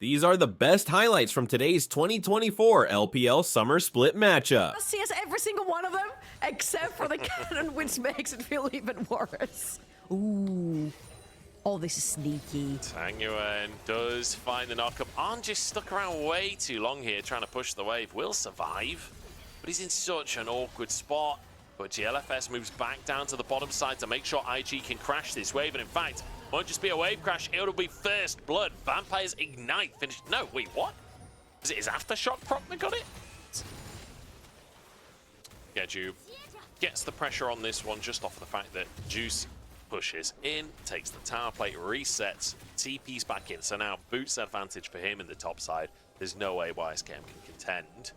These are the best highlights from today's 2024 LPL Summer Split matchup. I see us every single one of them, except for the cannon, which makes it feel even worse. Ooh. Oh, this is sneaky. Tangyuan does find the knockup. RNG stuck around way too long here trying to push the wave. Will survive, but he's in such an awkward spot. But GLFS moves back down to the bottom side to make sure IG can crash this wave. And in fact, won't just be a wave crash, it'll be first blood. Vampires ignite. Finished. No, wait, what? Is it his aftershock proc that got it? Geju gets the pressure on this one just off of the fact that Juice pushes in, takes the tower plate, resets, TP's back in. So now boots advantage for him in the top side. There's no way YSKM can contend.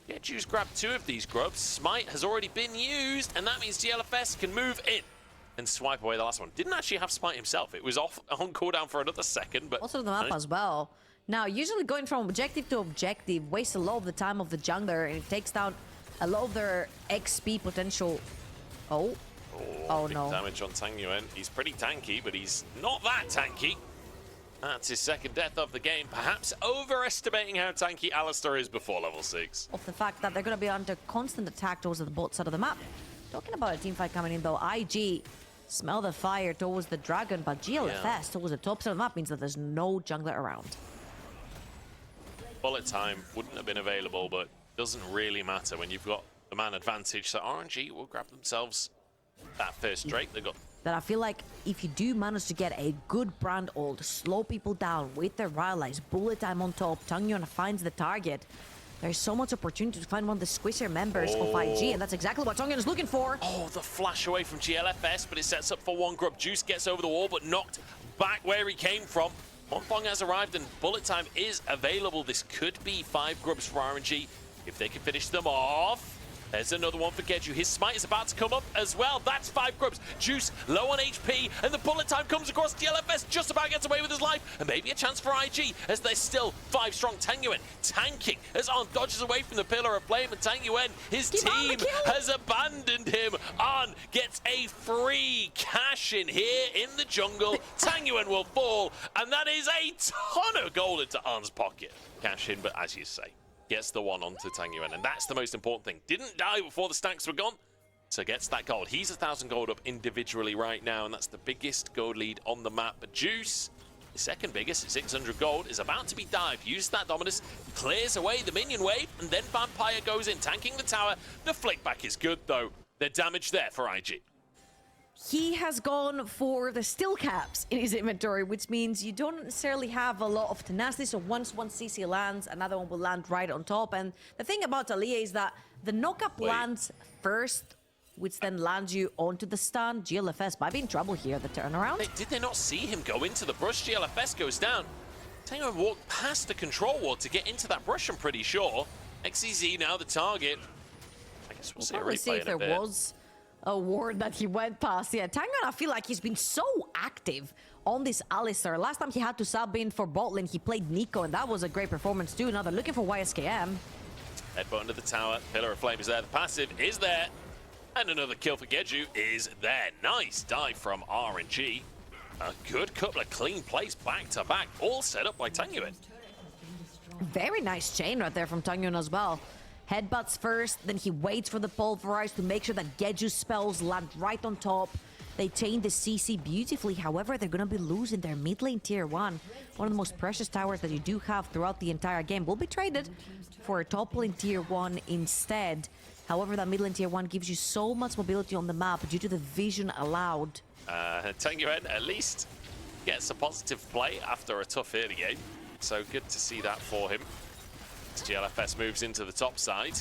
Yeah, Juice grabbed 2 of these grubs. Smite has already been used, and that means GLFS can move in and swipe away the last one. Didn't actually have Smite himself. It was off on cooldown for another second, but also the map as well. Now, usually going from objective to objective wastes a lot of the time of the jungler, and it takes down a lot of their XP potential. Oh big no. Damage on Tangyuan. He's pretty tanky, but he's not that tanky. That's his second death of the game, perhaps overestimating how tanky Alistar is before level 6. Of the fact that they're going to be under constant attack towards the bot side of the map. Talking about a team fight coming in though, IG smell the fire towards the dragon, but GLFS towards the top side of the map means that there's no jungler around. Bullet time wouldn't have been available, but doesn't really matter when you've got the man advantage. So RNG will grab themselves that first Drake. They got that I feel like if you do manage to get a good brand ult, slow people down with their rallies, bullet time on top, Tangyuan finds the target. There's so much opportunity to find one of the squisher members of IG, and that's exactly what Tangyuan is looking for. Oh, the flash away from GLFS, but it sets up for one grub. Juice gets over the wall, but knocked back where he came from. Monfong has arrived, and bullet time is available. This could be 5 grubs for RNG if they can finish them off. There's another one for Geju. His smite is about to come up as well. That's 5 grubs. Juice low on HP, and the bullet time comes across. GLFS just about gets away with his life, and maybe a chance for IG as there's still 5 strong. Tangyuan tanking as Arn dodges away from the pillar of flame, and Tangyuan, his team has abandoned him. Arn gets a free cash in here in the jungle. Tangyuan will fall, and that is a ton of gold into Arn's pocket. Cash in, but as you say, gets the one onto Tangyuan, and that's the most important thing. Didn't die before the stacks were gone, so gets that gold. He's 1,000 gold up individually right now, and that's the biggest gold lead on the map. But Juice, the second biggest at 600 gold, is about to be dived. Uses that Dominus, clears away the minion wave, and then Vampire goes in, tanking the tower. The flick back is good, though. The damage there for IG. He has gone for the still caps in his inventory, which means you don't necessarily have a lot of tenacity. So once one CC lands, another one will land right on top. And the thing about Aaliyah is that the knockup lands first, which then lands you onto the stun. GLFS might be in trouble here, the turnaround. Did they not see him go into the brush? GLFS goes down. Tangyuan walked past the control ward to get into that brush, I'm pretty sure. XCZ now the target. I guess we'll see a replay in a bit. Was a ward that he went past. Yeah, Tangyuan, I feel like he's been so active on this Alistar. Last time he had to sub in for bot lane, he played Nico, and that was a great performance too. Now they're looking for YSKM. Headbutt under the tower. Pillar of Flame is there. The passive is there. And another kill for Geju is there. Nice dive from RNG. A good couple of clean plays back to back, all set up by Tangyuan. Very nice chain right there from Tangyuan as well. Headbutts first, then he waits for the pulverize to make sure that Geju's spells land right on top. They chain the CC beautifully. However, they're going to be losing their mid lane tier 1. One of the most precious towers that you do have throughout the entire game will be traded for a top lane tier 1 instead. However, that mid lane tier 1 gives you so much mobility on the map due to the vision allowed. Tangyuan at least gets a positive play after a tough early game. So good to see that for him. GLFS moves into the top side.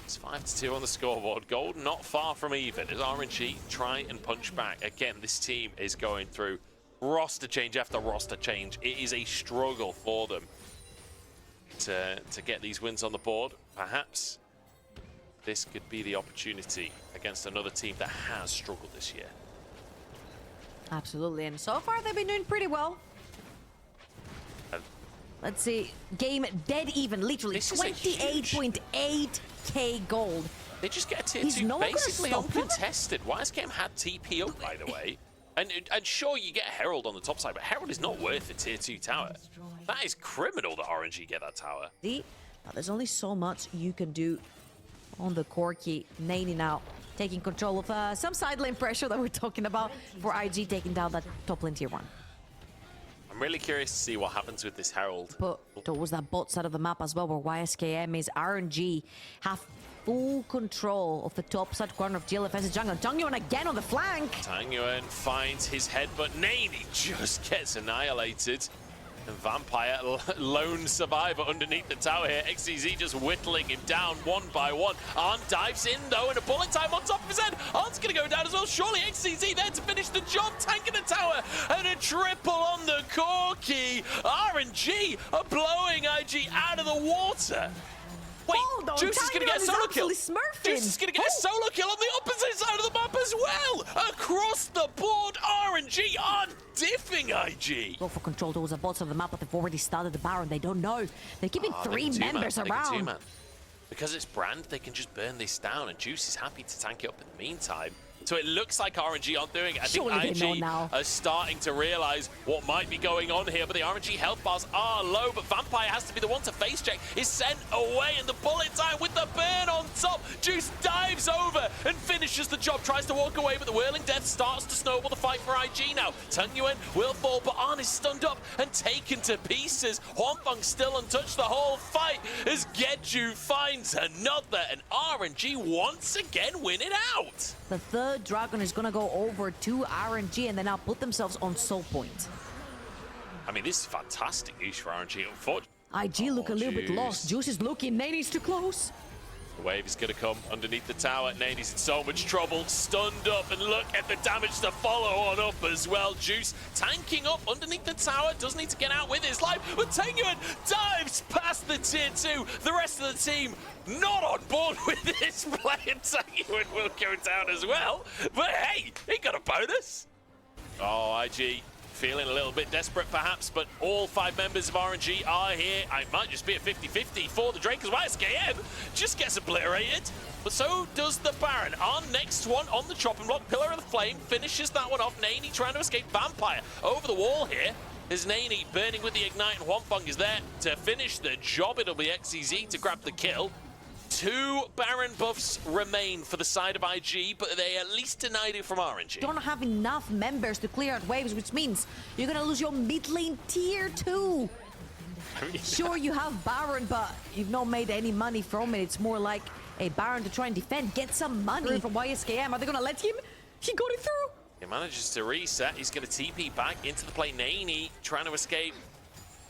It's 5-2 on the scoreboard. Gold not far from even as RNG try and punch back. Again, this team is going through roster change after roster change. It is a struggle for them to get these wins on the board. Perhaps this could be the opportunity against another team that has struggled this year. Absolutely, and so far they've been doing pretty well. Let's see, game dead even, literally 28.8k gold. They just get a tier 2 basically uncontested. YSKM had TP up, by the way. And sure, you get Herald on the top side, but Herald is not worth a tier 2 tower. That is criminal that RNG get that tower. See, now there's only so much you can do on the Corki. Nani now taking control of some side lane pressure that we're talking about for IG taking down that top lane tier 1. I'm really curious to see what happens with this Herald. But towards that bot side of the map as well, where YSKM is, RNG have full control of the top side corner of GLFS's jungle. Tangyuan again on the flank. Tangyuan finds his headbutt. Nani just gets annihilated. And Vampire, lone survivor underneath the tower here. XCZ just whittling him down one by one. Arn dives in though, and a bullet time on top of his head. Arn's gonna go down as well. Surely XCZ there to finish the job, tanking the tower, and a triple on the Corki. RNG are blowing IG out of the water. Wait, Juice is going to get a solo kill. Juice is going to get a solo kill on the opposite side of the map as well. Across the board, RNG are diffing IG. Go for control towards the bottom of the map, but they've already started the Baron. They don't know. They're keeping 3 members around. Because it's Brand, they can just burn this down, and Juice is happy to tank it up in the meantime. So it looks like RNG aren't doing it. I think IG are starting to realize what might be going on here, but the RNG health bars are low, but Vampire has to be the one to face check. Is sent away, and the bullet time with the burn on top. Juice dives over and finishes the job, tries to walk away, but the Whirling Death starts to snowball the fight for IG now. Tangyuan will fall, but Arn is stunned up and taken to pieces. Hwangfeng still untouched the whole fight as Geju finds another, and RNG once again win it out. The third Dragon is going to go over to RNG, and then now put themselves on soul point. I mean, this is fantastic news for RNG. Unfortunately, IG look a little bit lost. Juice is looking. Nani's too close. The wave is going to come underneath the tower. Nani's in so much trouble, stunned up, and look at the damage to follow on up as well. Juice tanking up underneath the tower, does need to get out with his life, but Tangyuan dives past the tier 2. The rest of the team not on board with this play, and Tangyuan will go down as well. But hey, he got a bonus. Oh, IG feeling a little bit desperate perhaps, but all 5 members of RNG are here. It might just be a 50-50 for the Drake, because YSKM just gets obliterated, but so does the Baron. Our next one on the chopping block, Pillar of the Flame, finishes that one off. Nani trying to escape Vampire over the wall here. There's Nani burning with the Ignite, and Hwangfeng is there to finish the job. It'll be XCZ to grab the kill. 2 Baron buffs remain for the side of IG, but they at least denied it from RNG. Don't have enough members to clear out waves, which means you're going to lose your mid lane tier 2. Sure, you have Baron, but you've not made any money from it. It's more like a Baron to try and defend, get some money from YSKM. Are they going to let him? He got it through. He manages to reset. He's going to TP back into the play. Nani trying to escape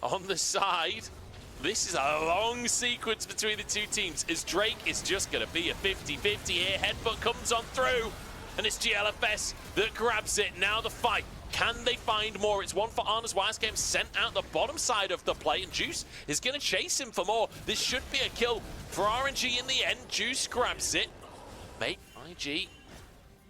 on the side. This is a long sequence between the 2 teams, as Drake is just going to be a 50-50 here. Headbutt comes on through, and it's GLFS that grabs it. Now the fight. Can they find more? It's one for Arna's YSKM sent out the bottom side of the play, and Juice is going to chase him for more. This should be a kill for RNG in the end. Juice grabs it. Make IG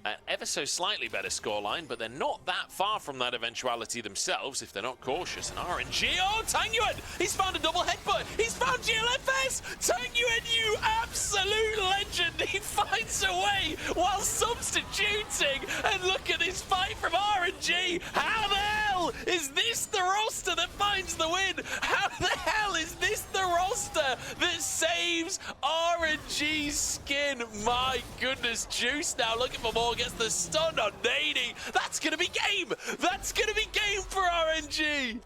an ever so slightly better scoreline, but they're not that far from that eventuality themselves if they're not cautious. And RNG, oh, Tangyuan! He's found a double headbutt! He's found GLFS! Tangyuan, you absolute legend! He finds a way while substituting! And look at this fight from RNG! How the hell is this the roster that finds the win? How the hell is this the roster that saves RNG's skin? My goodness, Juice now looking for more. Gets the stun on Nani. That's going to be game. That's going to be game for RNG.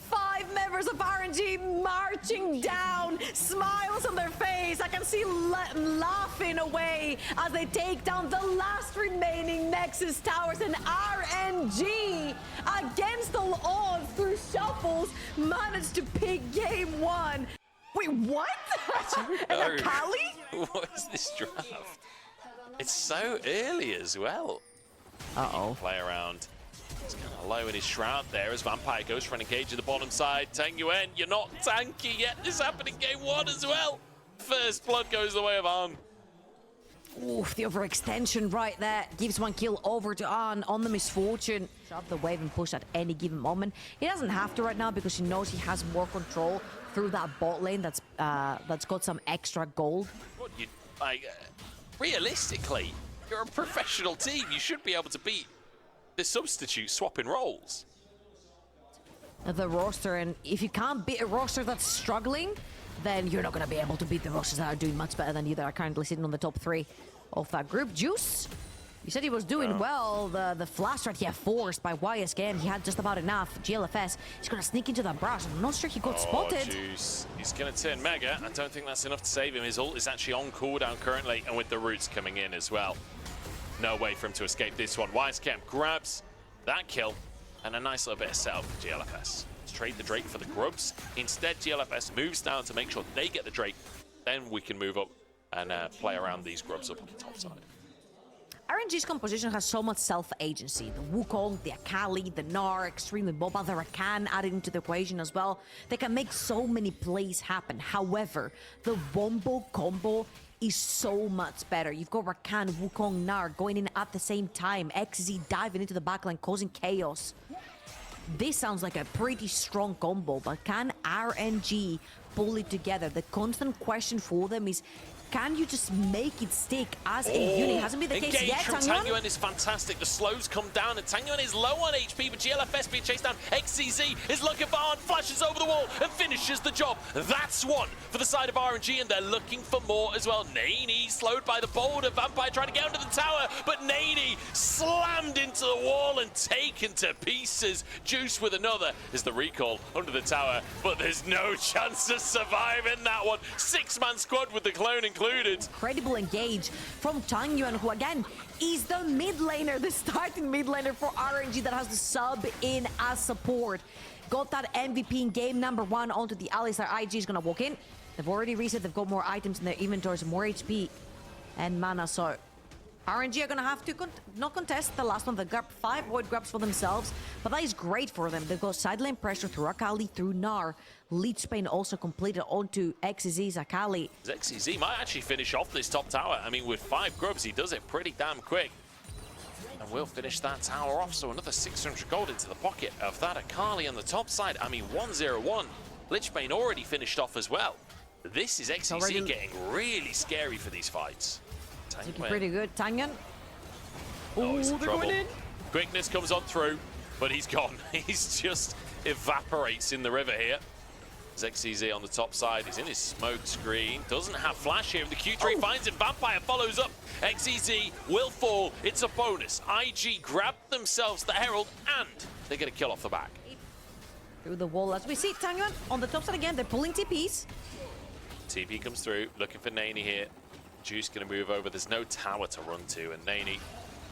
5 members of RNG marching down, smiles on their face. I can see laughing away as they take down the last remaining Nexus towers, and RNG, against all odds through shuffles, managed to pick game 1. Wait, what? And Akali? What is this draft? It's so early as well. Uh-oh. Play around. He's kind of low in his shroud there as Vampire goes for an engage at the bottom side. Tangyuan, you're not tanky yet. This happened in game 1 as well. First blood goes the way of Arn. Oof, the overextension right there. Gives 1 kill over to Arn on the Misfortune. Shove the wave and push at any given moment. He doesn't have to right now because he knows he has more control through that bot lane that's got some extra gold. What you like? Realistically, you're a professional team. You should be able to beat the substitute swapping roles. The roster, and if you can't beat a roster that's struggling, then you're not going to be able to beat the rosters that are doing much better than you, that are currently sitting on the top 3 of that group. Juice, you said he was doing well. The flash strat he had forced by YSKM, he had just about enough. GLFS, he's going to sneak into that brush. I'm not sure he got spotted. Juice, he's going to turn Mega. I don't think that's enough to save him. His ult is actually on cooldown currently, and with the roots coming in as well. No way for him to escape this one. YSKM grabs that kill, and a nice little bit of setup for GLFS. Let's trade the Drake for the Grubs. Instead, GLFS moves down to make sure they get the Drake. Then we can move up and play around these Grubs up on the top side. RNG's composition has so much self-agency. The Wukong, the Akali, the Gnar, extremely mobile, the Rakan added into the equation as well. They can make so many plays happen. However, the Wombo combo is so much better. You've got Rakan, Wukong, Gnar going in at the same time. XZ diving into the backline, causing chaos. This sounds like a pretty strong combo, but can RNG pull it together? The constant question for them is, can you just make it stick as a unit? Hasn't been the case yet. From Tangyuan is fantastic. The slows come down, and Tangyuan is low on HP, but GLFS being chased down. XCZ is looking for on, flashes over the wall, and finishes the job. That's one for the side of RNG, and they're looking for more as well. Naney slowed by the boulder. Vampire trying to get under the tower, but Naney slammed into the wall and taken to pieces. Juice with another is the recall under the tower, but there's no chance to survive in that one. 6-man squad with the clone included. Incredible engage from Tangyuan, who again is the mid laner, the starting mid laner for RNG that has the sub in as support. Got that MVP in game number 1 onto the Alistar. IG is gonna walk in. They've already reset, they've got more items in their inventories, more HP and mana, so RNG are gonna have to not contest the last one. They grab 5 void grabs for themselves, but that is great for them. They've got side lane pressure through Akali, through Gnar. Leech Bane also completed onto XZ's Akali. XZ might actually finish off this top tower. I mean, with 5 grubs, he does it pretty damn quick. And we'll finish that tower off, so another 600 gold into the pocket of that Akali on the top side. I mean, 1-0-1. Lich Bane already finished off as well. This is XZ getting really scary for these fights. Looking pretty good. Tangyuan. Oh, he's in they're trouble. going in. Quickness comes on through, but he's gone. He's just evaporates in the river here. XZ on the top side. He's in his smoke screen. Doesn't have flash here. The Q3 finds him. Vampire follows up. XZ will fall. It's a bonus. IG grab themselves the Herald, and they get a kill off the back. Through the wall as we see Tangyuan on the top side again. They're pulling TPs. TP comes through, looking for Naney here. Juice going to move over. There's no tower to run to, and Naney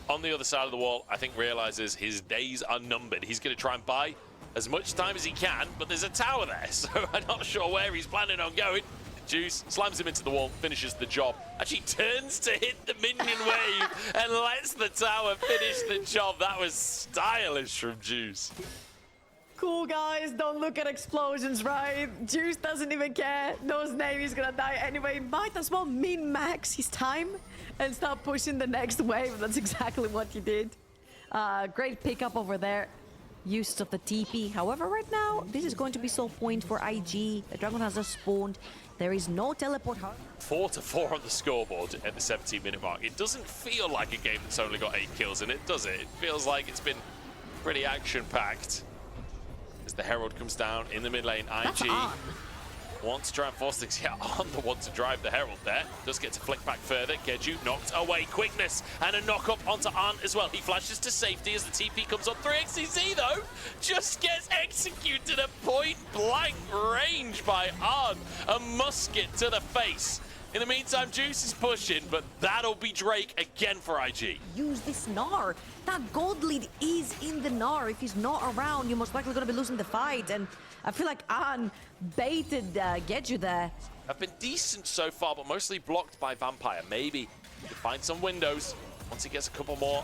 on the other side of the wall, I think, realizes his days are numbered. He's going to try and buy as much time as he can, but there's a tower there, so I'm not sure where he's planning on going. Juice slams him into the wall, finishes the job. Actually turns to hit the minion wave and lets the tower finish the job. That was stylish from Juice. Cool, guys. Don't look at explosions, right? Juice doesn't even care. Knows Navy's gonna die anyway. Might as well min-max his time and start pushing the next wave. That's exactly what he did. Great pickup over there. Use of the TP. However, right now, this is going to be sole point for IG. The Dragon has just spawned. There is no teleport. 4-4 on the scoreboard at the 17-minute mark. It doesn't feel like a game that's only got 8 kills in it, does it? It feels like it's been pretty action-packed. As the Herald comes down in the mid lane, IG wants to try and force things. Yeah, on the one to drive the Herald there. Does get to flick back further. Geju knocked away. Quickness and a knock up onto Arndt as well. He flashes to safety as the TP comes on through. XCZ though just gets executed at point blank range by Arndt. A musket to the face. In the meantime, Juice is pushing, but that'll be Drake again for IG. Use this Gnar. That gold lead is in the Gnar. If he's not around, you're most likely going to be losing the fight. And I feel like An baited Geju there. Have been decent so far, but mostly blocked by Vampire. Maybe he can find some windows once he gets a couple more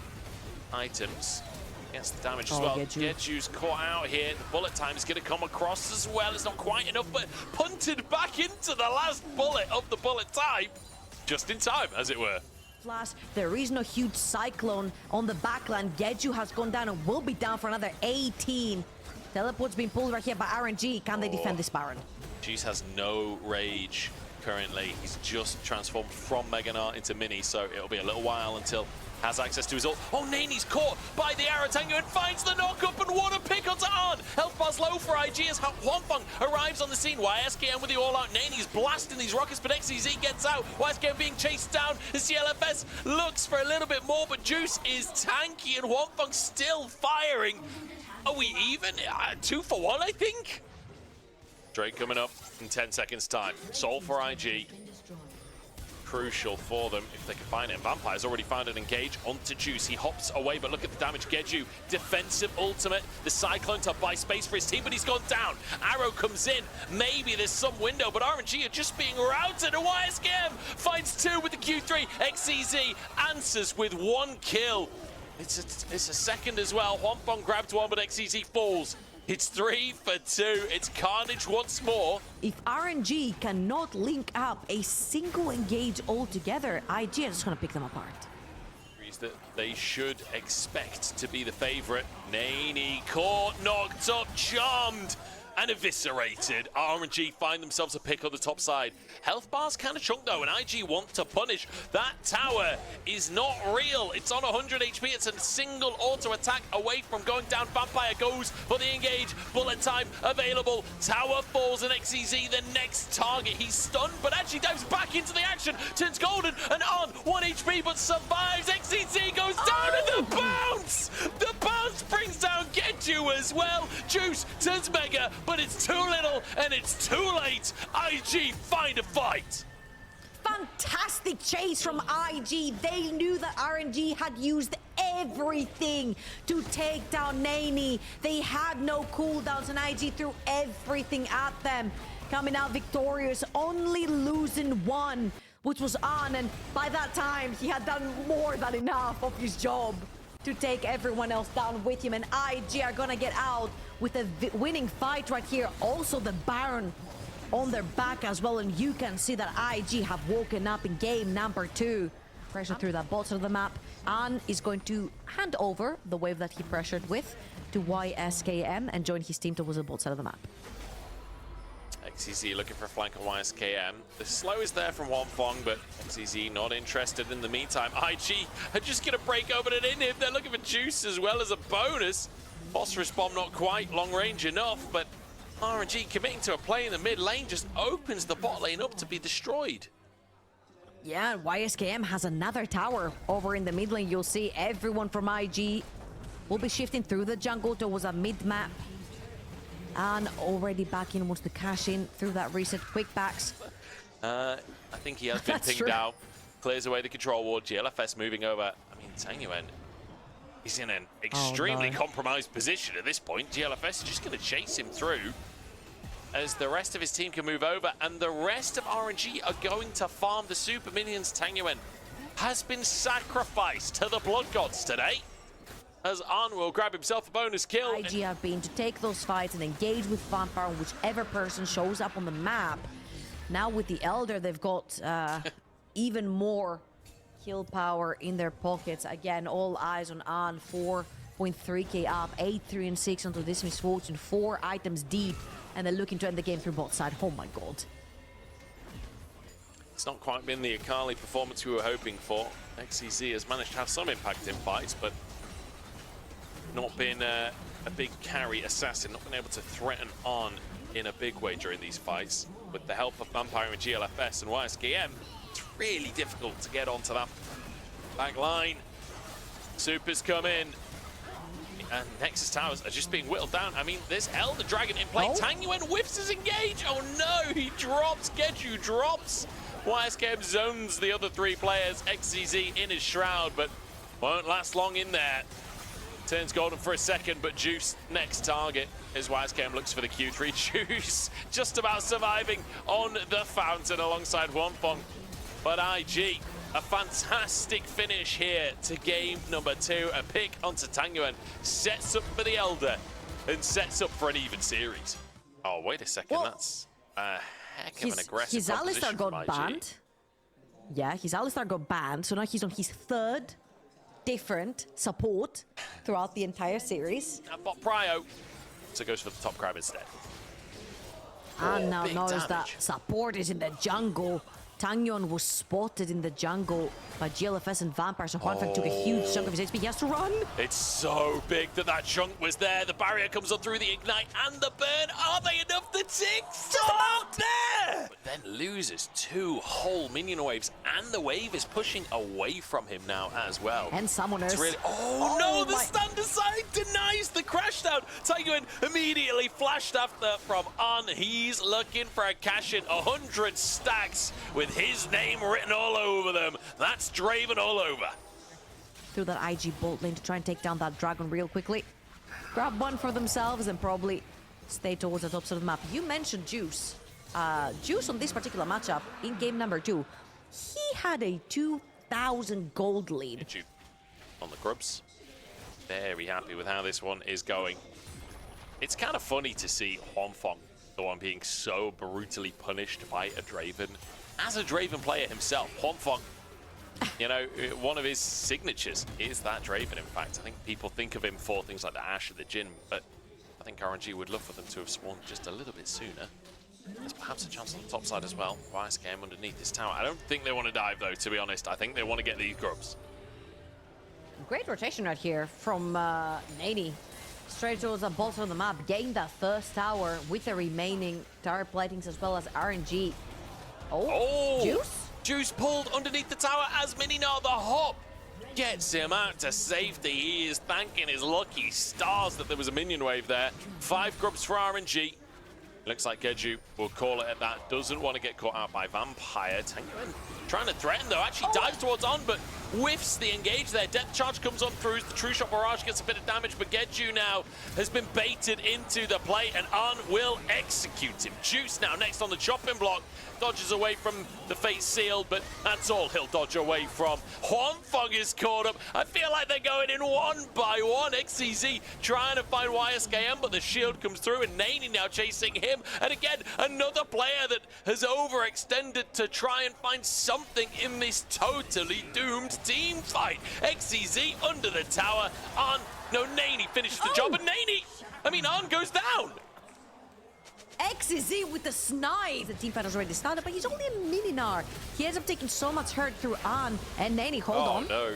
items. Gets the damage as well. Geju's caught out here. The bullet time is going to come across as well. It's not quite enough, but punted back into the last bullet of the bullet time. Just in time, as it were. Flash, there is no huge cyclone on the backline. Geju has gone down and will be down for another 18. Teleport's being pulled right here by RNG. Can they defend this Baron? Juice has no rage currently. He's just transformed from Mega Gnar into Mini, so it'll be a little while until has access to his ult. Oh, Nani's caught by the arrow. Tango and finds the knock-up, and what a pick onto Arn. Health bar's low for IG as Huanfeng arrives on the scene. YSKM with the all-out. Nani's blasting these rockets, but XCZ gets out. YSKM being chased down. The CLFS looks for a little bit more, but Juice is tanky, and Huanfeng still firing. Are we even? 2 for 1, I think? Drake coming up in 10 seconds' time. Soul for IG. Crucial for them if they can find it. Vampire's already found an engage onto Juice. He hops away, but look at the damage. Geju, defensive ultimate. The Cyclone to buy space for his team, but he's gone down. Arrow comes in. Maybe there's some window, but RNG are just being routed. And YSKM finds 2 with the Q3. XCZ answers with 1 kill. It's a second as well. Huanfeng grabbed 1, but XCZ falls. It's 3 for 2. It's carnage once more. If RNG cannot link up a single engage altogether, IG is just going to pick them apart. That they should expect to be the favorite. Nani caught, knocked up, charmed, and eviscerated. RNG find themselves a pick on the top side. Health bar's kind of chunked though, and IG want to punish. That tower is not real. It's on 100 HP. It's a single auto attack away from going down. Vampire goes for the engage. Bullet time available. Tower falls, and XCZ the next target. He's stunned, but actually dives back into the action. Turns golden and on 1 HP, but survives. XCZ goes down, and the bounce! The bounce brings down Geju as well. Juice turns mega, but it's too little and it's too late. IG find a fight. Fantastic chase from IG. They knew that RNG had used everything to take down Nani. They had no cooldowns, and IG threw everything at them. Coming out victorious, only losing 1, which was on, and by that time he had done more than enough of his job to take everyone else down with him, and IG are gonna get out with a winning fight right here. Also the Baron on their back as well, and you can see that IG have woken up in game number 2. Pressure through that bot side of the map. An is going to hand over the wave that he pressured with to YSKM and join his team towards the bot side of the map. XCZ looking for a flank on YSKM. The slow is there from Huanfeng, but XCZ not interested in the meantime. IG are just going to break open an in him. They're looking for Juice as well as a bonus. Phosphorus bomb not quite long range enough, but RNG committing to a play in the mid lane just opens the bot lane up to be destroyed. Yeah, YSKM has another tower over in the mid lane. You'll see everyone from IG will be shifting through the jungle towards a mid map. And already back in, wants to cash in through that reset. Quick backs. I think he has been pinged out. Clears away the control ward. GLFS moving over. I mean, Tangyuan, he's in an extremely compromised position at this point. GLFS is just going to chase him through as the rest of his team can move over, and the rest of RNG are going to farm the super minions. Tangyuan has been sacrificed to the blood gods today, as An will grab himself a bonus kill. IG have been to take those fights and engage with Vampire on whichever person shows up on the map. Now with the Elder, they've got even more kill power in their pockets. Again, all eyes on An. 4.3k up, 8, 3, and 6 onto this Misfortune. 4 items deep, and they're looking to end the game through bot side. Oh my god. It's not quite been the Akali performance we were hoping for. XCZ has managed to have some impact in fights, but not been a big carry assassin, not been able to threaten on in a big way during these fights. With the help of Vampire and GLFS and YSKM, it's really difficult to get onto that back line. Supers come in, and Nexus Towers are just being whittled down. I mean, there's Elder Dragon in play. Tangyuan whiffs his engage. Oh no, he drops. Geju drops. YSKM zones the other 3 players. XCZ in his shroud, but won't last long in there. Turns golden for a second, but Juice next target as YSKM looks for the Q3. Juice just about surviving on the fountain alongside Huanfeng. But IG, a fantastic finish here to game number 2. A pick onto Tangyuan, sets up for the Elder and sets up for an even series. Oh, wait a second, that's a heck of an aggressive his Alistar got IG. banned. Yeah, his Alistar got banned, so now he's on his 3rd different support throughout the entire series. Bot Prio, so goes for the top crab instead. And now knows that support is in the jungle. Tangyuan was spotted in the jungle by GLFS and Vampire, so Hwanfeng took a huge chunk of his HP. He has to run. It's so big that that chunk was there. The barrier comes on through the ignite and the burn. Are they enough to tick? Just about there! But then loses 2 whole minion waves, and the wave is pushing away from him now as well. And Summoners. It's really... Oh, no, the stand aside denies the crash down. Tangyuan immediately flashed after from On. He's looking for a cash-in. 100 stacks with his name written all over them. That's Draven all over. Through that IG bolt lane to try and take down that dragon real quickly. Grab one for themselves and probably stay towards the top side of the map. You mentioned Juice. Juice on this particular matchup in game number 2, he had a 2,000 gold lead. On the grubs. Very happy with how this one is going. It's kind of funny to see Hwanfeng, the one being so brutally punished by a Draven. As a Draven player himself, Hwanfeng, you know, one of his signatures is that Draven, in fact. I think people think of him for things like the Ashe and the Jhin, but I think RNG would love for them to have spawned just a little bit sooner. There's perhaps a chance on the top side as well. YSKM underneath this tower. I don't think they want to dive, though, to be honest. I think they want to get these grubs. Great rotation right here from Nady. Straight towards the bottom of the map. Gained that first tower with the remaining tower platings as well as RNG. Oh, Juice? Juice pulled underneath the tower as Mininar the hop gets him out to safety. He is thanking his lucky stars that there was a minion wave there. 5 grubs for RNG. Looks like Geju will call it at that. Doesn't want to get caught out by Vampire. Tangyuan trying to threaten, though. Actually dives towards On, but whiffs the engage there. Death Charge comes on through. The True Shot Barrage gets a bit of damage, but Geju now has been baited into the play, and On will execute him. Juice now next on the chopping block. Dodges away from the Fate Sealed, but that's all he'll dodge away from. Hwanfeng is caught up. I feel like they're going in one by one. XCZ trying to find YSKM, but the shield comes through, and Nany now chasing him. And again, another player that has overextended to try and find something in this totally doomed team fight. XCZ under the tower. Nany finishes the job, and On goes down. XZ with the snipe. The team fight has already started, but he's only a Mininar. He ends up taking so much hurt through On, and Nany, hold on. Oh no,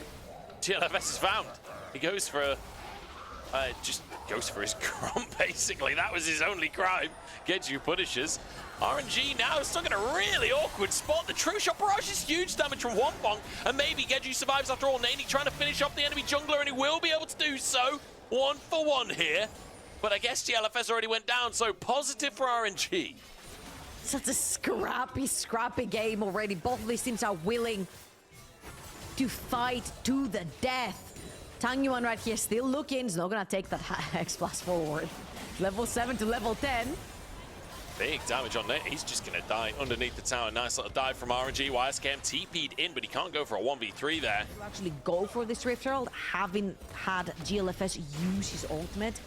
GLFS is found. He goes for just goes for his crumb, basically. That was his only crime. Geju punishes. RNG now stuck in a really awkward spot. The True Shot Barrage is huge damage from Hwanfeng, and maybe Geju survives after all. Nany trying to finish off the enemy jungler, and he will be able to do so. 1 for 1 here. But I guess GLFS already went down, so positive for RNG. Such a scrappy game already. Both of these teams are willing to fight to the death. Tangyuan right here still looking. He's not going to take that X plus forward. Level 7 to level 10. Big damage on it. He's just going to die underneath the tower. Nice little dive from RNG. YSKM TP'd in, but he can't go for a 1v3 there. To actually go for this Rift Herald, having had GLFS use his ultimate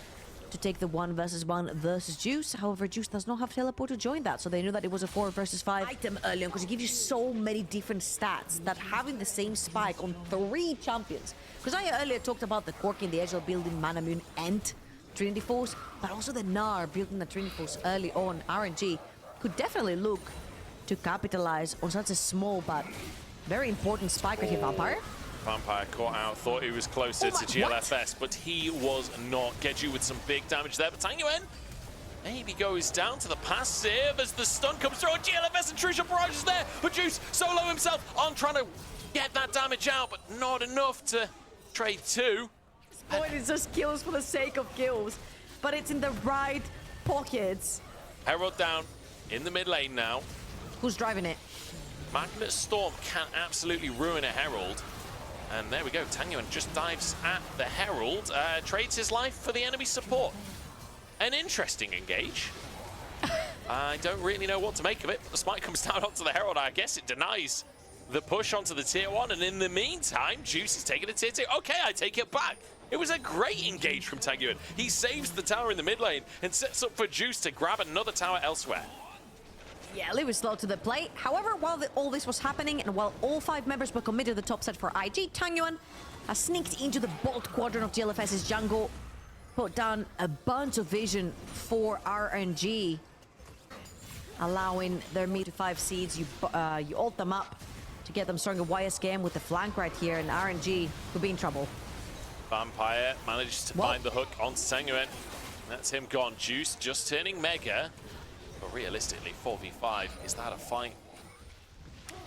to take the 1 versus Juice. However, Juice does not have teleport to join that, so they knew that it was a 4 versus 5 item early on, because it gives you so many different stats that having the same spike on 3 champions. Because I earlier talked about the Cork in the Edge building Mana Moon and Trinity Force, but also the Gnar building the Trinity Force early on. RNG could definitely look to capitalize on such a small but very important spike right here, Vampire. Vampire caught out, thought he was closer to GLFS, but he was not. Geju with some big damage there, but Tangyuan maybe goes down to the passive as the stun comes through. GLFS and True Shot Barrage is there, but Juice solo himself on trying to get that damage out, but not enough to trade 2. This point is just kills for the sake of kills, but it's in the right pockets. Herald down in the mid lane now. Who's driving it? Magnet Storm can absolutely ruin a Herald. And there we go, Tangyuan just dives at the Herald, trades his life for the enemy support. An interesting engage. I don't really know what to make of it, but the smite comes down onto the Herald. I guess it denies the push onto the tier 1, and in the meantime, Juice is taking a tier 2. Okay, I take it back. It was a great engage from Tangyuan. He saves the tower in the mid lane and sets up for Juice to grab another tower elsewhere. Yeah, Lee was slow to the play. However, while all this was happening and while all 5 members were committed to the top set for IG, Tangyuan has sneaked into the bot quadrant of GLFS's jungle, put down a bunch of vision for RNG. allowing their mid to 5 seeds. You ult them up to get them starting a YS game with the flank right here, and RNG could be in trouble. Vampire managed to find the hook on Sanguine. That's him gone. Juice just turning Mega. But realistically, 4v5, is that a fight?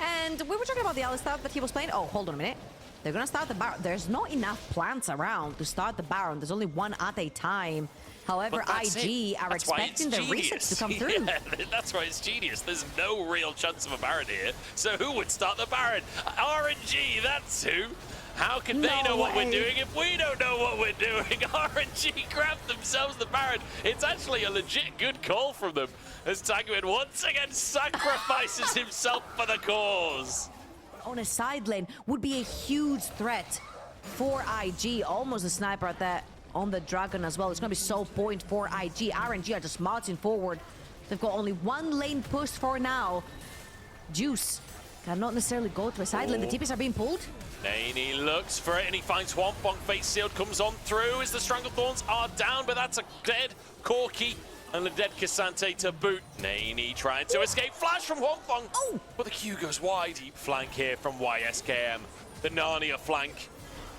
And we were talking about the other stuff that he was playing. Oh, hold on a minute. They're gonna start the Baron. There's not enough plants around to start the Baron. There's only one at a time. However, IG are expecting the resets to come through. Yeah, that's why it's genius. There's no real chance of a Baron here. So who would start the Baron? RNG, that's who. How can they know what we're doing if we don't know what we're doing? RNG grabbed themselves the Baron. It's actually a legit good call from them, as Sanguine once again sacrifices himself for the cause. On a side lane would be a huge threat for IG. Almost a sniper at that on the Dragon as well. It's going to be so point for IG. RNG are just marching forward. They've got only one lane push for now. Juice cannot necessarily go to a side lane. The TPs are being pulled. Naney looks for it and he finds Hwangfong. Face sealed comes on through as the Stranglethorns are down, but that's a dead Corki and a dead Cassante to boot. Naney trying to escape. Flash from Hwangfong. Oh! But the Q goes wide. Deep flank here from YSKM. The Narnia flank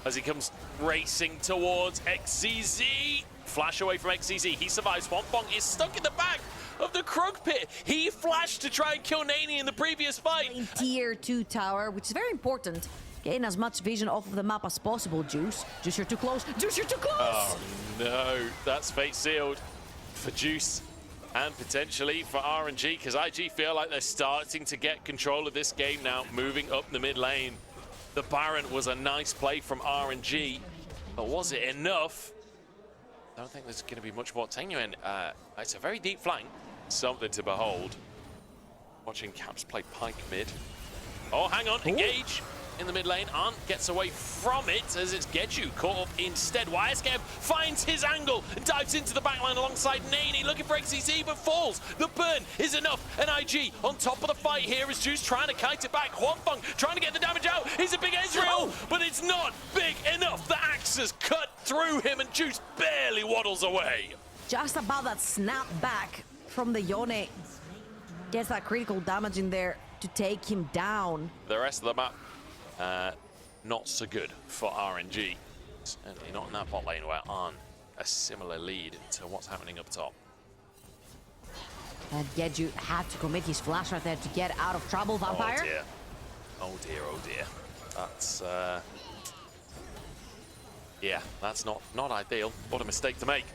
as he comes racing towards XCZ. Flash away from XCZ. He survives. Hwangfong is stuck in the back of the Krug pit. He flashed to try and kill Naney in the previous fight. In tier 2 tower, which is very important. Getting as much vision off of the map as possible, Juice. Juice, you're too close. Juice, you're too close! Oh, no. That's fate sealed for Juice and potentially for RNG, because IG feel like they're starting to get control of this game now, moving up the mid lane. The Baron was a nice play from RNG, but was it enough? I don't think there's going to be much more. Tenuan, it's a very deep flank. Something to behold. Watching Caps play Pike mid. Oh, hang on, engage in the mid lane. Arndt gets away from it as it's Geju caught up instead. YSKM finds his angle and dives into the backline alongside Naney, looking for XCZ, but falls. The burn is enough, and IG on top of the fight here as Juice trying to kite it back. Hwangfong trying to get the damage out. He's a big Ezreal, but it's not big enough. The axe has cut through him, and Juice barely waddles away. Just about that snap back from the Yone. Gets that critical damage in there to take him down. The rest of the map, not so good for RNG. Certainly not in that bot lane where on a similar lead to what's happening up top. And Geju had to commit his flash right there to get out of trouble, Vampire. Oh dear. Oh dear, oh dear. That's, yeah, that's not ideal. What a mistake to make.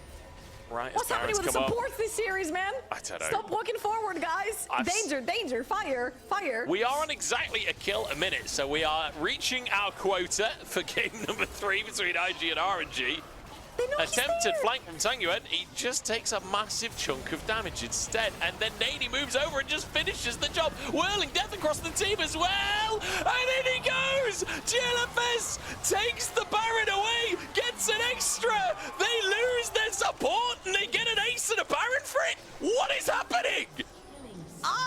Right, what's happening with the support this series, man? I don't know. Stop walking forward, guys. Danger, danger, fire, fire. We are on exactly a kill a minute, so we are reaching our quota for game number 3 between IG and RNG. Attempted flank from Sanguine, he just takes a massive chunk of damage instead, and then Naney moves over and just finishes the job, whirling death across the team as well, and in he goes! GLFS takes the Baron away, gets an extra, they lose their support, and they get an ace and a Baron for it! What is happening?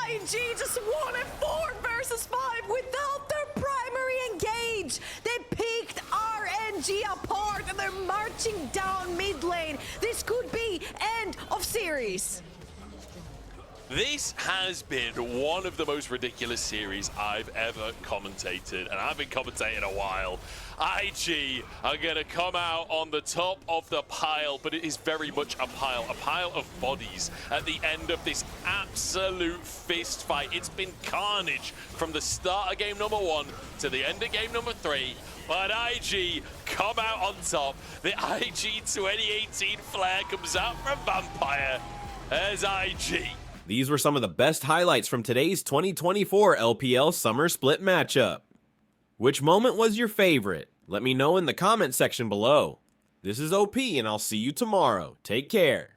IG just won a 4 versus 5 without their primary engage. They picked RNG apart and they're marching down mid lane. This could be end of series. This has been one of the most ridiculous series I've ever commentated, and I've been commentating a while. IG are going to come out on the top of the pile, but it is very much a pile of bodies at the end of this absolute fist fight. It's been carnage from the start of game number 1 to the end of game number 3, but IG come out on top. The IG 2018 flare comes out from Vampire as IG. These were some of the best highlights from today's 2024 LPL Summer Split matchup. Which moment was your favorite? Let me know in the comment section below. This is OP and I'll see you tomorrow. Take care.